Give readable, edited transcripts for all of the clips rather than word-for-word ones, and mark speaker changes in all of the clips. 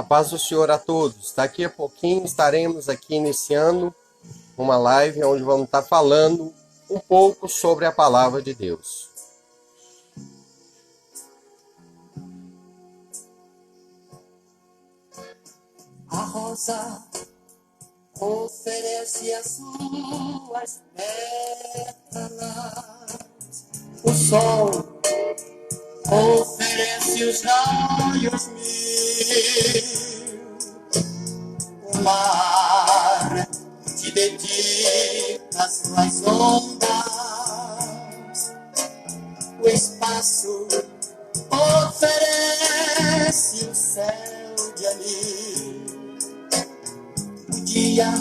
Speaker 1: A paz do Senhor a todos. Daqui a pouquinho estaremos aqui iniciando uma live onde vamos estar falando um pouco sobre a palavra de Deus.
Speaker 2: A rosa oferece as suas pétalas, o sol oferece os raios mil, o mar te dedica as suas ondas, o espaço oferece o céu de anil, o dia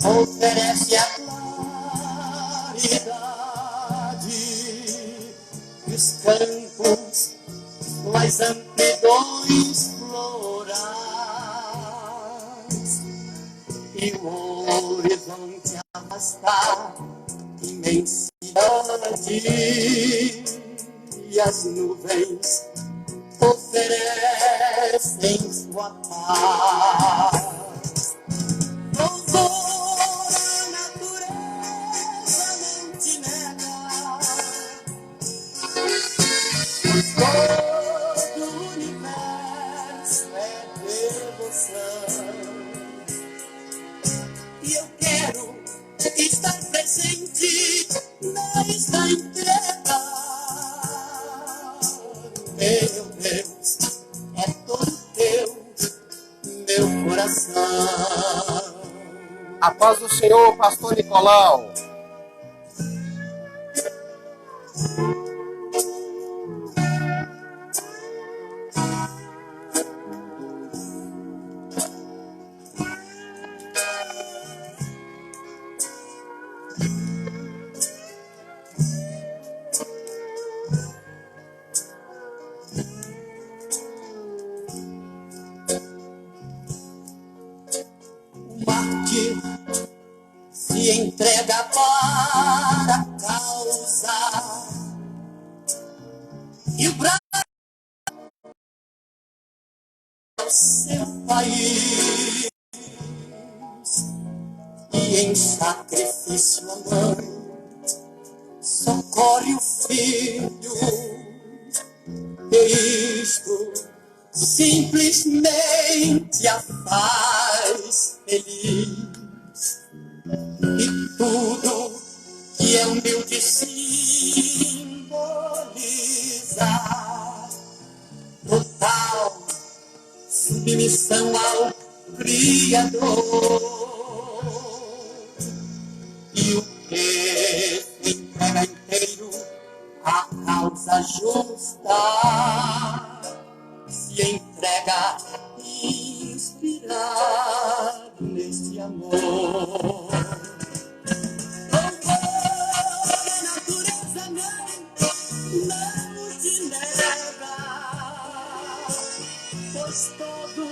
Speaker 2: oferece a claridade, e os campos suas amplidões florais, e o horizonte arrasta imensidade, e as nuvens oferecem sua paz. Louvor a natureza não te nega, todo o universo é devoção, e eu quero estar presente nesta entrega. Meu Deus, é todo teu, meu coração.
Speaker 1: A paz do Senhor, pastor Nicolau.
Speaker 2: O mártir se entrega para a causa, e o Brasil é o seu país, e em sacrifício a mãe socorre o filho, e isto simplesmente a faz feliz. E tudo que é humilde simboliza total submissão ao Criador. E o que se entrega inteiro à causa justa se entrega inspirado neste amor. A natureza não te nega, pois todo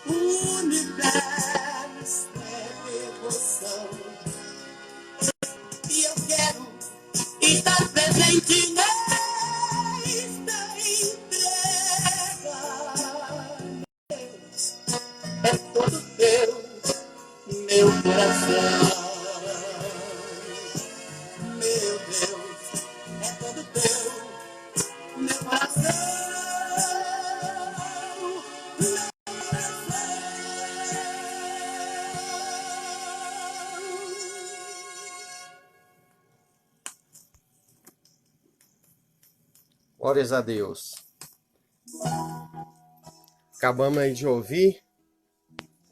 Speaker 2: o universo é devoção, e eu quero estar presente nesta entrega. Deus, é todo teu, meu coração. Meu Deus, é todo teu, meu coração.
Speaker 1: Glórias a Deus. Acabamos aí de ouvir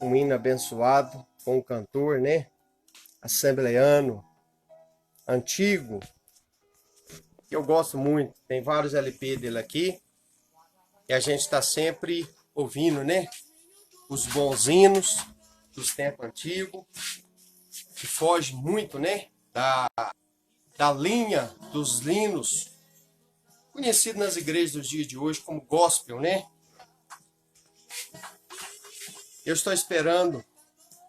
Speaker 1: um hino abençoado com um cantor, né? Assembleiano, antigo. Eu gosto muito. Tem vários LP dele aqui. E a gente está sempre ouvindo, né? Os bons hinos dos tempos antigos. Que foge muito, né? Da linha dos hinos conhecido nas igrejas dos dias de hoje como gospel, né? Eu estou esperando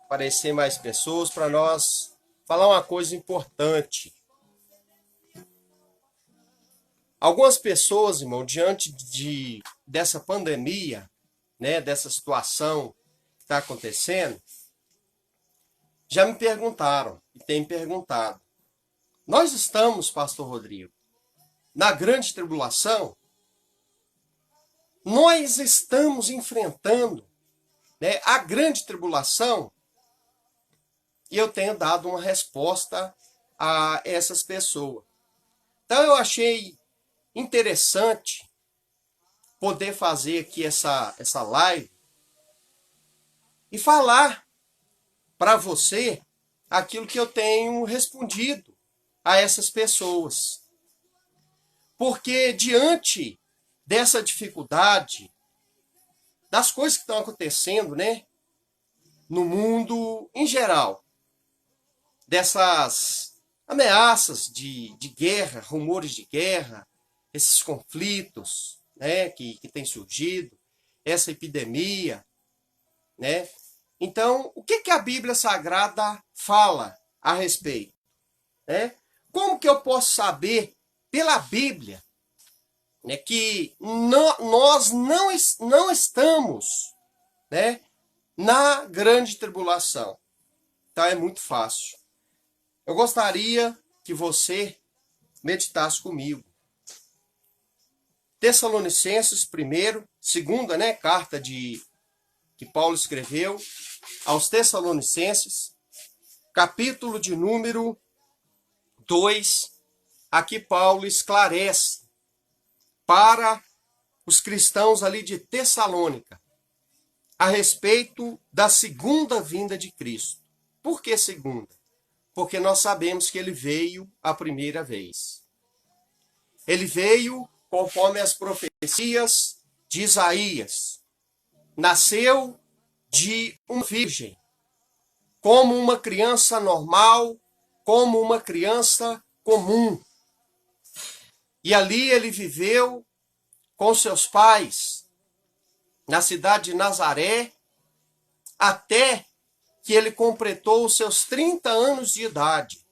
Speaker 1: aparecer mais pessoas para nós falar uma coisa importante. Algumas pessoas, irmão, diante dessa pandemia, né, dessa situação que está acontecendo, já me perguntaram e têm perguntado: nós estamos, pastor Rodrigo, na grande tribulação? Nós estamos enfrentando, né, a grande tribulação? E eu tenho dado uma resposta a essas pessoas. Então eu achei interessante poder fazer aqui essa live e falar para você aquilo que eu tenho respondido a essas pessoas. Porque diante dessa dificuldade, das coisas que estão acontecendo, né, no mundo em geral, dessas ameaças de guerra, rumores de guerra, esses conflitos, né, que têm surgido, essa epidemia, né? Então, o que a Bíblia Sagrada fala a respeito, né? Como que eu posso saber pela Bíblia, né, que nós não estamos, né, na grande tribulação? Então é muito fácil. Eu gostaria que você meditasse comigo. Tessalonicenses, segunda, né, carta que Paulo escreveu aos Tessalonicenses, capítulo de número 2, aqui Paulo esclarece para os cristãos ali de Tessalônica a respeito da segunda vinda de Cristo. Por que segunda? Porque nós sabemos que ele veio a primeira vez. Ele veio conforme as profecias de Isaías. Nasceu de uma virgem, como uma criança normal, como uma criança comum. E ali ele viveu com seus pais, na cidade de Nazaré, até que ele completou os seus 30 anos de idade.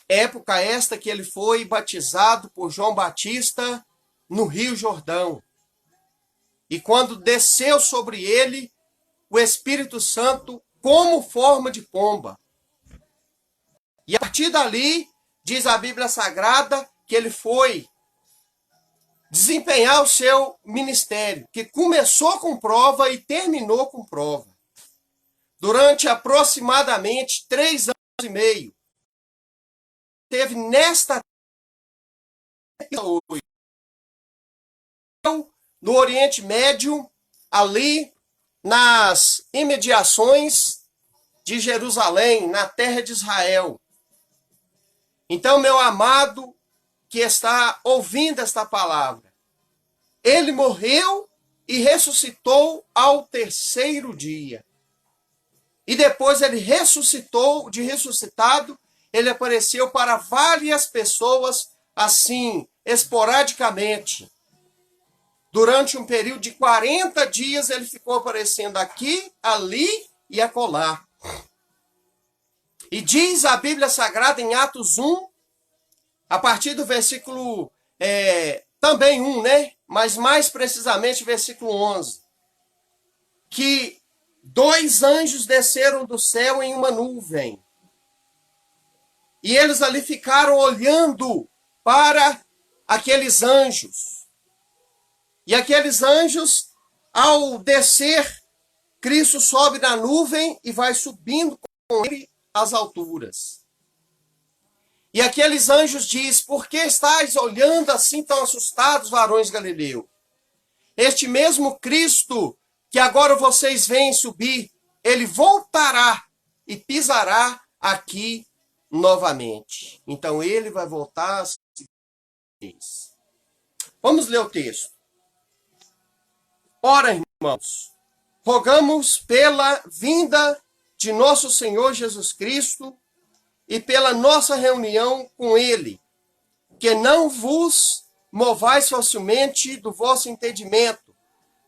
Speaker 1: Época esta que ele foi batizado por João Batista no Rio Jordão. E quando desceu sobre ele o Espírito Santo como forma de pomba. E a partir dali, diz a Bíblia Sagrada, que ele foi desempenhar o seu ministério, que começou com prova e terminou com prova. Durante aproximadamente 3 anos e meio, teve nesta no Oriente Médio, ali nas imediações de Jerusalém, na terra de Israel. Então, meu amado que está ouvindo esta palavra, ele morreu e ressuscitou ao 3º dia. E depois ele ressuscitou, de ressuscitado, ele apareceu para várias pessoas, assim, esporadicamente. Durante um período de 40 dias, ele ficou aparecendo aqui, ali e acolá. E diz a Bíblia Sagrada em Atos 1, a partir do versículo, também 1, né? Mas mais precisamente versículo 11, que 2 anjos desceram do céu em uma nuvem. E eles ali ficaram olhando para aqueles anjos. E aqueles anjos, ao descer, Cristo sobe na nuvem e vai subindo com ele às alturas. E aqueles anjos dizem: por que estáis olhando assim tão assustados, varões galileus? Este mesmo Cristo que agora vocês veem subir, ele voltará e pisará aqui novamente. Então ele vai voltar a seguir. Vamos ler o texto. Ora, irmãos, rogamos pela vinda de nosso Senhor Jesus Cristo e pela nossa reunião com ele, que não vos movais facilmente do vosso entendimento,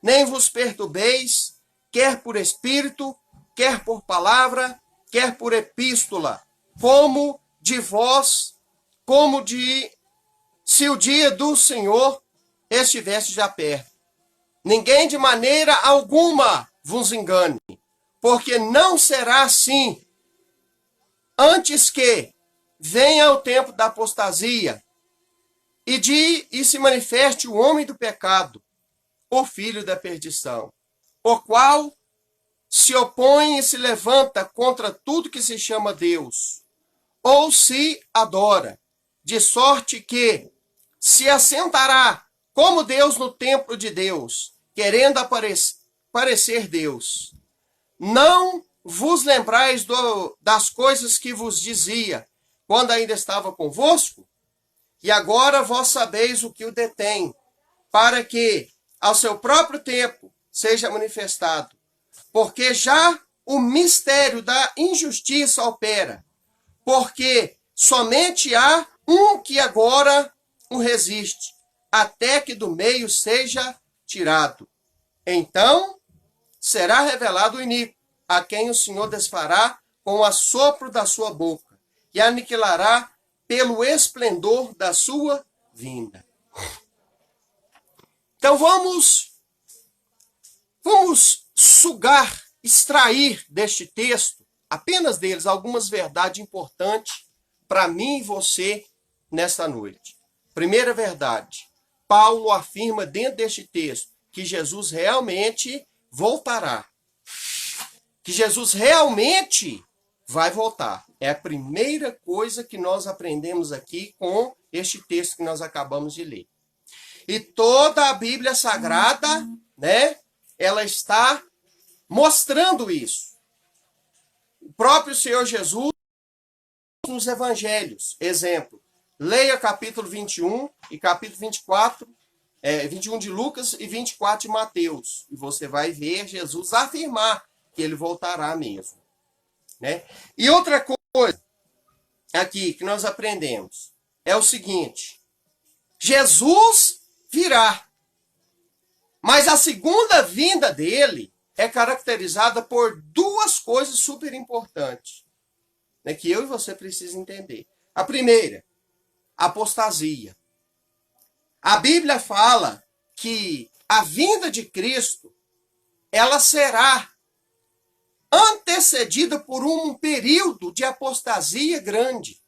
Speaker 1: nem vos perturbeis, quer por espírito, quer por palavra, quer por epístola, como de vós, se o dia do Senhor estivesse já perto. Ninguém de maneira alguma vos engane, porque não será assim, antes que venha o tempo da apostasia e se manifeste o homem do pecado, o filho da perdição, o qual se opõe e se levanta contra tudo que se chama Deus, ou se adora, de sorte que se assentará como Deus no templo de Deus, querendo parecer Deus. Não vos lembrais das coisas que vos dizia, quando ainda estava convosco? E agora vós sabeis o que o detém, para que, ao seu próprio tempo, seja manifestado. Porque já o mistério da injustiça opera, porque somente há um que agora o resiste, até que do meio seja tirado. Então será revelado o iníquo, a quem o Senhor desfará com o assopro da sua boca, e aniquilará pelo esplendor da sua vinda. Então vamos sugar, extrair deste texto, apenas deles, algumas verdades importantes para mim e você nesta noite. Primeira verdade, Paulo afirma dentro deste texto que Jesus realmente voltará. Que Jesus realmente vai voltar. É a primeira coisa que nós aprendemos aqui com este texto que nós acabamos de ler. E toda a Bíblia Sagrada, né, ela está mostrando isso. O próprio Senhor Jesus nos evangelhos. Exemplo, leia capítulo 21 e capítulo 21 de Lucas e 24 de Mateus. E você vai ver Jesus afirmar que ele voltará mesmo. Né? E outra coisa aqui que nós aprendemos é o seguinte: Jesus virá, mas a segunda vinda dele é caracterizada por duas coisas super importantes, né, que eu e você precisamos entender. A primeira, apostasia. A Bíblia fala que a vinda de Cristo ela será antecedida por um período de apostasia grande.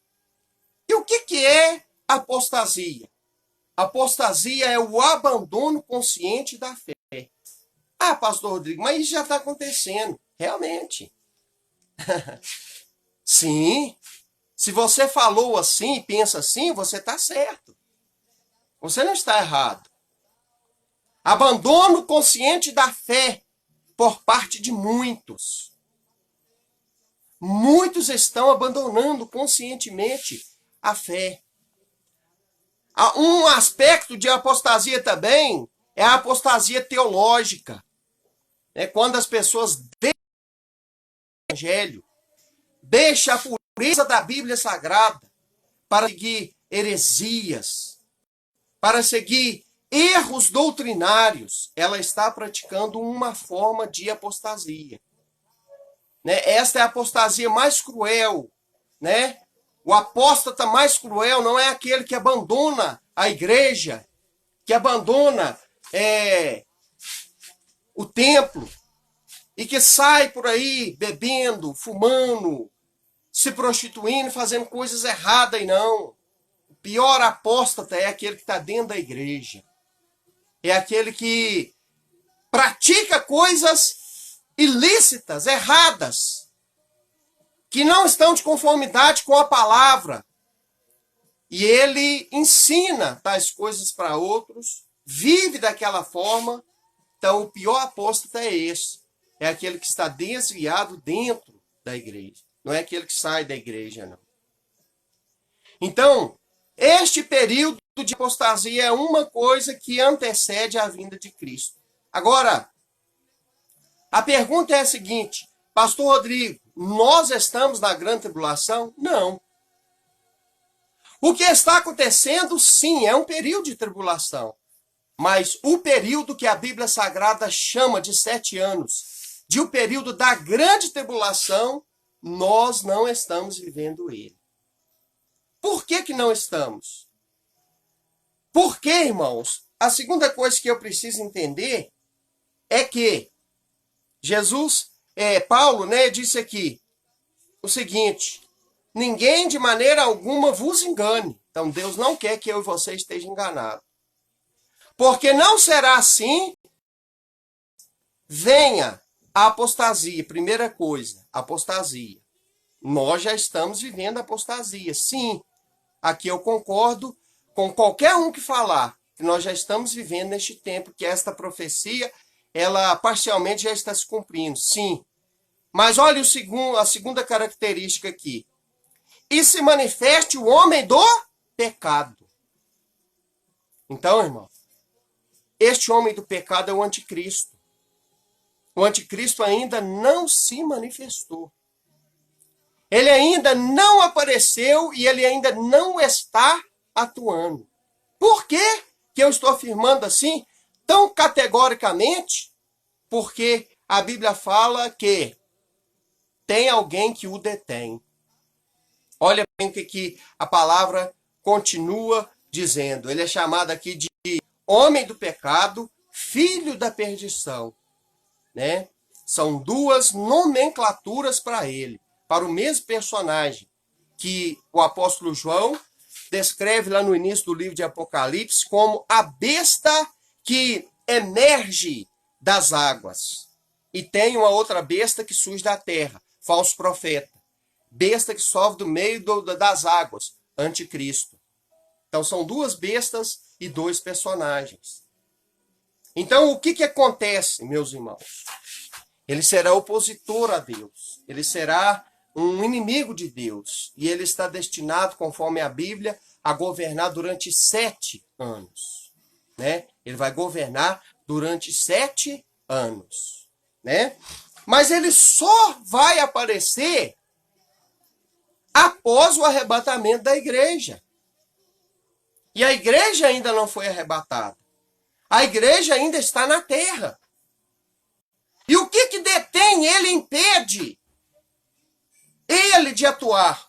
Speaker 1: E o que é apostasia? Apostasia é o abandono consciente da fé. Ah, pastor Rodrigo, mas isso já está acontecendo. Realmente. Sim. Se você falou assim e pensa assim, você está certo. Você não está errado. Abandono consciente da fé por parte de muitos. Muitos estão abandonando conscientemente a fé. Um aspecto de apostasia também é a apostasia teológica. É quando as pessoas deixam o evangelho, deixam a pureza da Bíblia Sagrada para seguir heresias, para seguir erros doutrinários. Ela está praticando uma forma de apostasia. Né? Esta é a apostasia mais cruel, né? O apóstata mais cruel não é aquele que abandona a igreja, que abandona o templo e que sai por aí bebendo, fumando, se prostituindo, fazendo coisas erradas e não. O pior apóstata é aquele que está dentro da igreja. É aquele que pratica coisas ilícitas, erradas, que não estão de conformidade com a palavra. E ele ensina tais coisas para outros, vive daquela forma. Então, o pior apóstata é esse. É aquele que está desviado dentro da igreja. Não é aquele que sai da igreja, não. Então, este período de apostasia é uma coisa que antecede a vinda de Cristo. Agora, a pergunta é a seguinte: Pastor Rodrigo, nós estamos na grande tribulação? Não. O que está acontecendo, sim, é um período de tribulação. Mas o período que a Bíblia Sagrada chama de 7 anos, de o período da grande tribulação, nós não estamos vivendo ele. Por que não estamos? Porque, irmãos, a segunda coisa que eu preciso entender é que Paulo, né, disse aqui o seguinte: ninguém de maneira alguma vos engane. Então Deus não quer que eu e você estejam enganados. Porque não será assim, venha a apostasia. Primeira coisa, apostasia. Nós já estamos vivendo a apostasia. Sim, aqui eu concordo com qualquer um que falar que nós já estamos vivendo neste tempo, que esta profecia, ela parcialmente já está se cumprindo. Sim. Mas olha a segunda característica aqui. E se manifeste o homem do pecado. Então, irmão, este homem do pecado é o anticristo. O anticristo ainda não se manifestou. Ele ainda não apareceu e ele ainda não está atuando. Por que eu estou afirmando assim, tão categoricamente? Porque a Bíblia fala que tem alguém que o detém. Olha bem o que a palavra continua dizendo. Ele é chamado aqui de homem do pecado, filho da perdição. Né? São duas nomenclaturas para ele, para o mesmo personagem que o apóstolo João descreve lá no início do livro de Apocalipse como a besta que emerge das águas. E tem uma outra besta que surge da terra, falso profeta. Besta que sobe do meio das águas, anticristo. Então são duas bestas e dois personagens. Então o que acontece, meus irmãos? Ele será opositor a Deus. Ele será um inimigo de Deus. E ele está destinado, conforme a Bíblia, a governar durante 7 anos. Né? Ele vai governar durante 7 anos. Né? Mas ele só vai aparecer após o arrebatamento da igreja. E a igreja ainda não foi arrebatada. A igreja ainda está na terra. E o que detém ele, impede ele de atuar?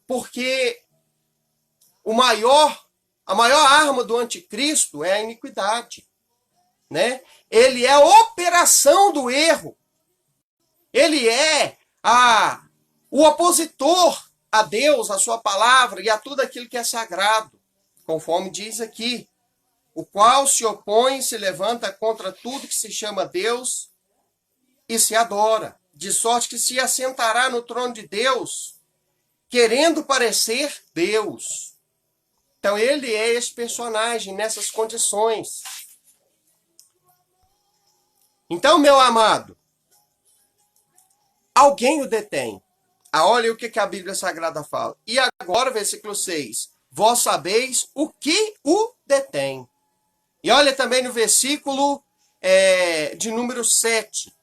Speaker 1: Porque a maior arma do anticristo é a iniquidade. Né? Ele é a operação do erro. Ele é o opositor a Deus, a sua palavra e a tudo aquilo que é sagrado. Conforme diz aqui, o qual se opõe e se levanta contra tudo que se chama Deus e se adora, de sorte que se assentará no trono de Deus, querendo parecer Deus. Então ele é esse personagem nessas condições. Então, meu amado, alguém o detém. Olha o que a Bíblia Sagrada fala. E agora, versículo 6. Vós sabeis o que o detém. E olha também no versículo de número 7.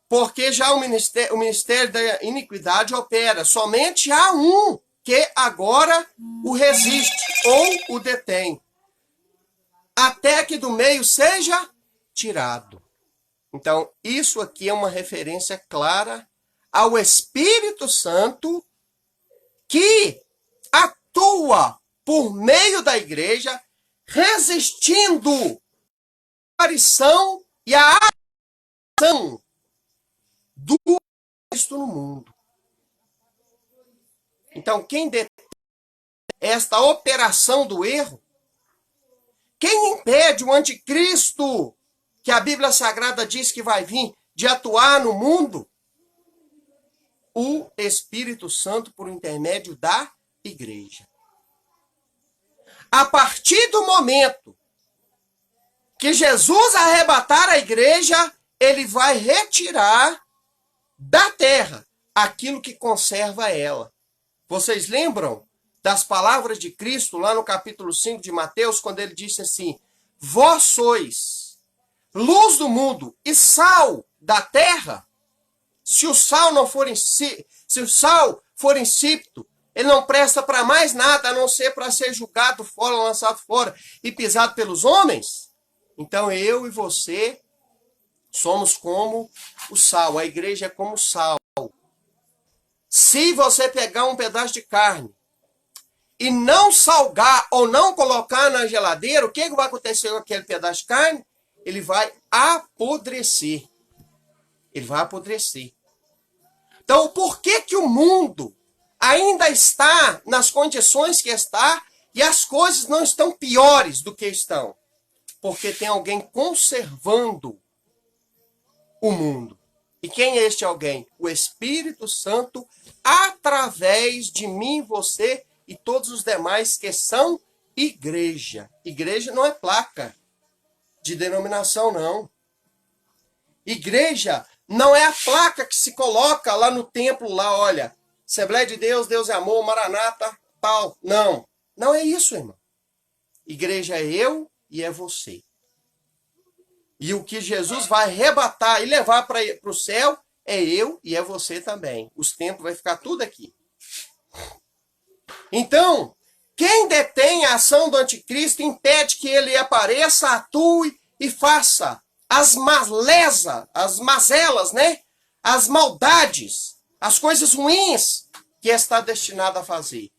Speaker 1: Porque já o ministério da iniquidade opera. Somente há um que agora o resiste ou o detém. Até que do meio seja tirado. Então, isso aqui é uma referência clara ao Espírito Santo que atua por meio da igreja, resistindo à aparição e à ação do Cristo no mundo. Então, quem detém esta operação do erro? Quem impede o anticristo, que a Bíblia Sagrada diz que vai vir, de atuar no mundo? O Espírito Santo por intermédio da igreja. A partir do momento que Jesus arrebatar a igreja, ele vai retirar da terra aquilo que conserva ela. Vocês lembram das palavras de Cristo lá no capítulo 5 de Mateus, quando ele disse assim: vós sois luz do mundo e sal da terra? Se o sal for insípido, ele não presta para mais nada, a não ser para ser julgado fora, lançado fora e pisado pelos homens. Então eu e você somos como o sal, a igreja é como o sal. Se você pegar um pedaço de carne e não salgar ou não colocar na geladeira, o que vai acontecer com aquele pedaço de carne? Ele vai apodrecer. Ele vai apodrecer. Então, por que que o mundo ainda está nas condições que está e as coisas não estão piores do que estão? Porque tem alguém conservando o mundo. E quem é este alguém? O Espírito Santo, através de mim, você e todos os demais que são igreja. Igreja não é placa de denominação, não. Igreja não é a placa que se coloca lá no templo, lá, olha, Assembleia de Deus, Deus é amor, Maranata, tal. Não, não é isso, irmão. Igreja é eu e é você. E o que Jesus vai arrebatar e levar para o céu é eu e é você também. Os templos vai ficar tudo aqui. Então, quem detém a ação do anticristo impede que ele apareça, atue e faça as mazelas, né? As maldades, as coisas ruins que está destinado a fazer.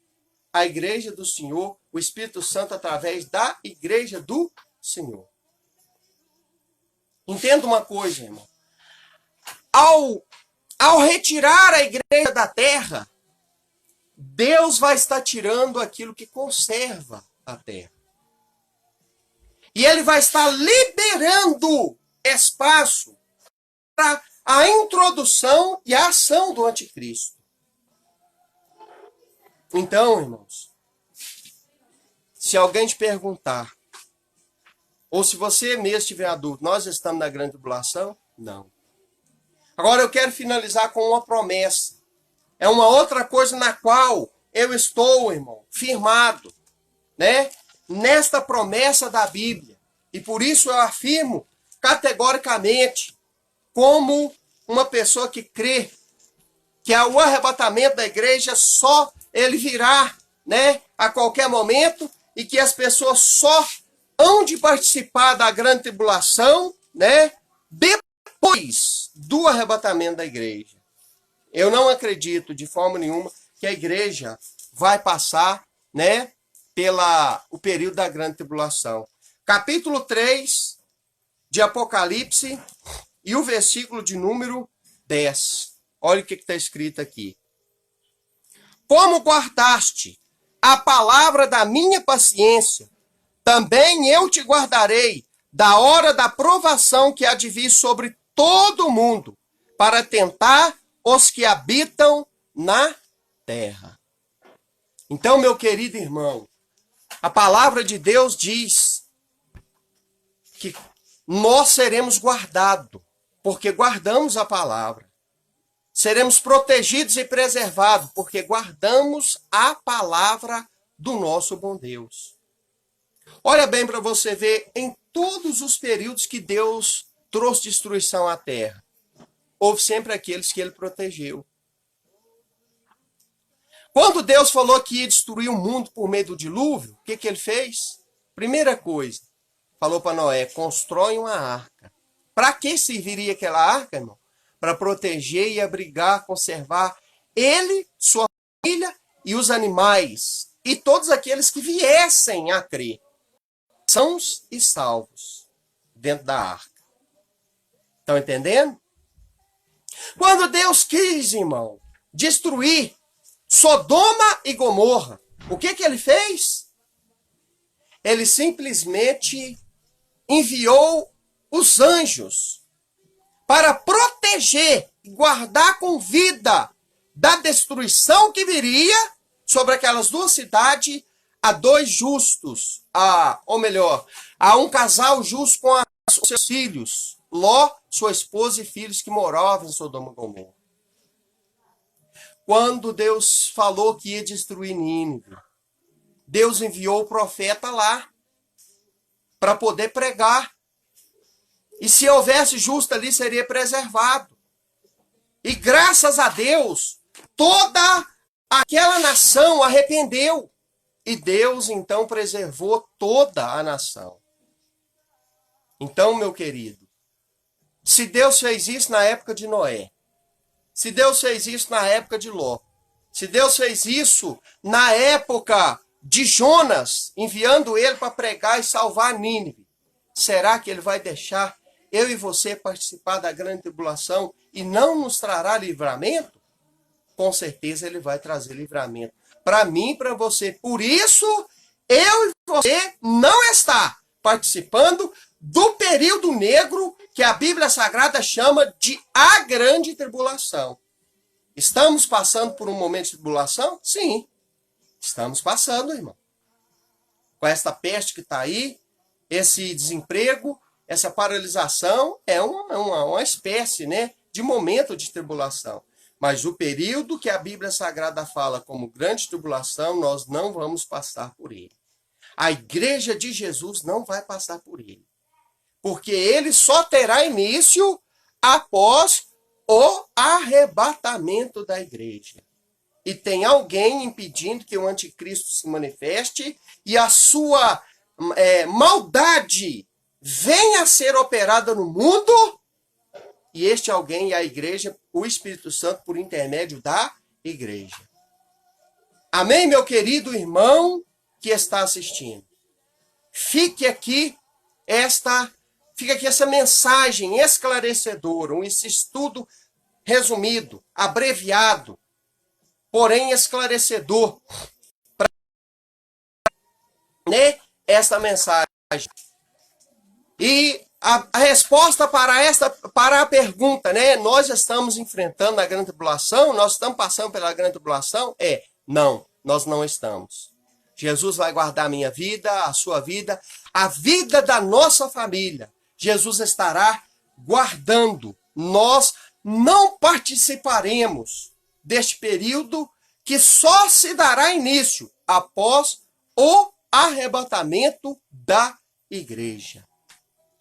Speaker 1: A igreja do Senhor, o Espírito Santo através da igreja do Senhor. Entenda uma coisa, irmão. Ao retirar a igreja da terra, Deus vai estar tirando aquilo que conserva a terra. E ele vai estar liberando espaço para a introdução e a ação do anticristo. Então, irmãos, se alguém te perguntar, ou se você mesmo tiver a dúvida, nós estamos na grande tribulação? Não. Agora eu quero finalizar com uma promessa. É uma outra coisa na qual eu estou, irmão, firmado, né? Nesta promessa da Bíblia. E por isso eu afirmo categoricamente, como uma pessoa que crê que o arrebatamento da igreja só ele virá, né, a qualquer momento, e que as pessoas só hão de participar da grande tribulação, né, depois do arrebatamento da igreja. Eu não acredito de forma nenhuma que a igreja vai passar, né, o período da grande tribulação. Capítulo 3 de Apocalipse e o versículo de número 10. Olha o que está escrito aqui. Como guardaste a palavra da minha paciência, também eu te guardarei da hora da provação que há de vir sobre todo o mundo, para tentar os que habitam na terra. Então, meu querido irmão, a palavra de Deus diz que nós seremos guardados, porque guardamos a palavra. Seremos protegidos e preservados, porque guardamos a palavra do nosso bom Deus. Olha bem para você ver, em todos os períodos que Deus trouxe destruição à terra, houve sempre aqueles que ele protegeu. Quando Deus falou que ia destruir o mundo por meio do dilúvio, o que ele fez? Primeira coisa, falou para Noé, constrói uma arca. Para que serviria aquela arca, irmão? Para proteger e abrigar, conservar ele, sua família e os animais, e todos aqueles que viessem a crer, sãos e salvos, dentro da arca. Estão entendendo? Quando Deus quis, irmão, destruir Sodoma e Gomorra, o que ele fez? Ele simplesmente enviou os anjos para proteger e guardar com vida da destruição que viria sobre aquelas duas cidades a dois justos, ou melhor, a um casal justo com seus filhos, Ló, sua esposa e filhos que moravam em Sodoma e Gomorra. Quando Deus falou que ia destruir Nínive, Deus enviou o profeta lá para poder pregar. E se houvesse justo ali, seria preservado. E graças a Deus, toda aquela nação arrependeu. E Deus, então, preservou toda a nação. Então, meu querido, se Deus fez isso na época de Noé, se Deus fez isso na época de Ló, se Deus fez isso na época de Jonas, enviando ele para pregar e salvar Nínive, será que ele vai deixar eu e você participar da grande tribulação e não nos trará livramento? Com certeza ele vai trazer livramento para mim e para você. Por isso, eu e você não está participando do período negro que a Bíblia Sagrada chama de a grande tribulação. Estamos passando por um momento de tribulação? Sim, estamos passando, irmão. Com esta peste que está aí, esse desemprego, essa paralisação, é uma espécie, né, de momento de tribulação. Mas o período que a Bíblia Sagrada fala como grande tribulação, nós não vamos passar por ele. A igreja de Jesus não vai passar por ele. Porque ele só terá início após o arrebatamento da igreja. E tem alguém impedindo que o anticristo se manifeste e a sua maldade venha a ser operada no mundo. E este alguém é a igreja, o Espírito Santo, por intermédio da igreja. Amém, meu querido irmão que está assistindo? Fique aqui essa mensagem esclarecedora, esse estudo resumido, abreviado, porém esclarecedor, né? Esta mensagem. E a resposta para a pergunta, né? Nós estamos enfrentando a grande tribulação? Nós estamos passando pela grande tribulação? Não, nós não estamos. Jesus vai guardar a minha vida, a sua vida, a vida da nossa família. Jesus estará guardando. Nós não participaremos deste período que só se dará início após o arrebatamento da igreja.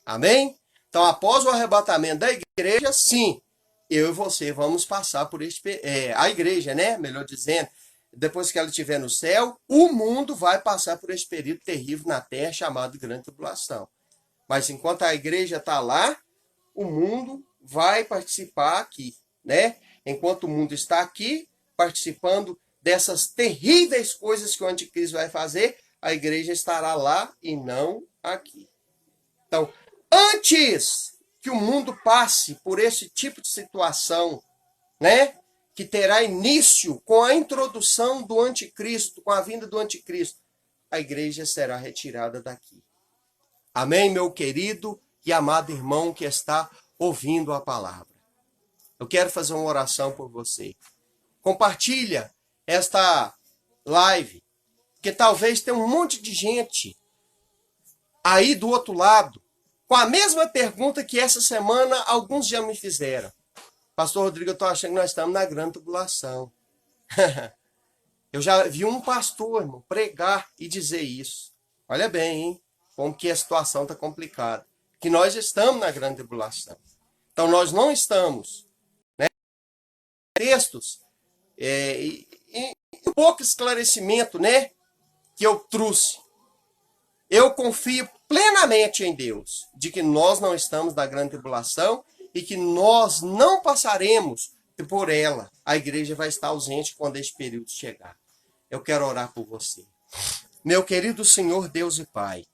Speaker 1: Amém? Então, após o arrebatamento da igreja, sim, eu e você vamos passar por a igreja, né? Melhor dizendo, depois que ela estiver no céu, o mundo vai passar por esse período terrível na terra chamado grande tribulação. Mas enquanto a igreja está lá, o mundo vai participar aqui, né? Enquanto o mundo está aqui, participando dessas terríveis coisas que o anticristo vai fazer, a igreja estará lá e não aqui. Então, antes que o mundo passe por esse tipo de situação, né? Que terá início com a introdução do anticristo, com a vinda do anticristo, a igreja será retirada daqui. Amém, meu querido e amado irmão que está ouvindo a palavra. Eu quero fazer uma oração por você. Compartilha esta live, porque talvez tenha um monte de gente aí do outro lado, com a mesma pergunta que essa semana alguns já me fizeram. Pastor Rodrigo, eu estou achando que nós estamos na grande tribulação. Eu já vi um pastor, irmão, pregar e dizer isso. Olha bem, hein? Como que a situação está complicada. Que nós estamos na grande tribulação. Então, nós não estamos. Né? Textos e um pouco esclarecimento, né? Que eu trouxe. Eu confio plenamente em Deus, de que nós não estamos na grande tribulação e que nós não passaremos por ela. A igreja vai estar ausente quando esse período chegar. Eu quero orar por você. Meu querido Senhor Deus e Pai,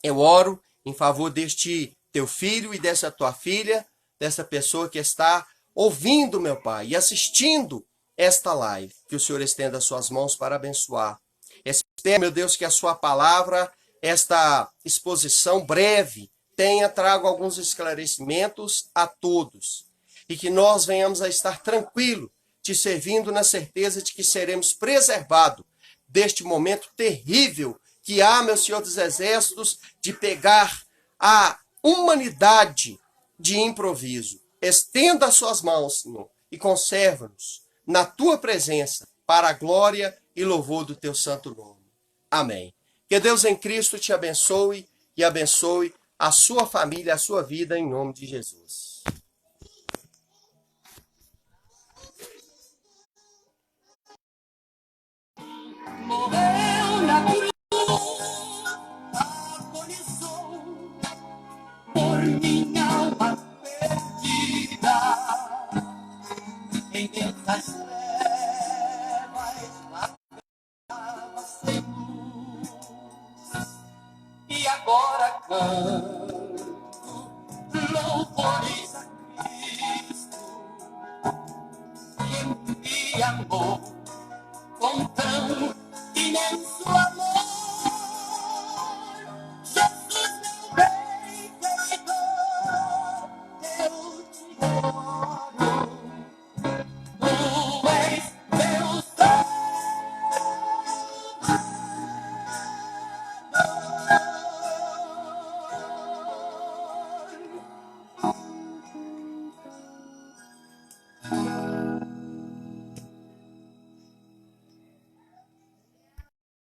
Speaker 1: eu oro em favor deste teu filho e dessa tua filha, dessa pessoa que está ouvindo, meu Pai, e assistindo esta live. Que o Senhor estenda as suas mãos para abençoar. Espero, meu Deus, que a sua palavra, esta exposição breve, trago alguns esclarecimentos a todos. E que nós venhamos a estar tranquilos, te servindo na certeza de que seremos preservados deste momento terrível que há, meu Senhor dos Exércitos, de pegar a humanidade de improviso. Estenda as suas mãos, Senhor, e conserva-nos na tua presença, para a glória e louvor do teu santo nome. Amém. Que Deus em Cristo te abençoe e abençoe a sua família, a sua vida, em nome de Jesus.
Speaker 2: Morreu na cruz, agonizou por minha alma perdida. Em densas trevas vagava sem luz. E agora canto isso a Cristo que me amou com tão imenso amor.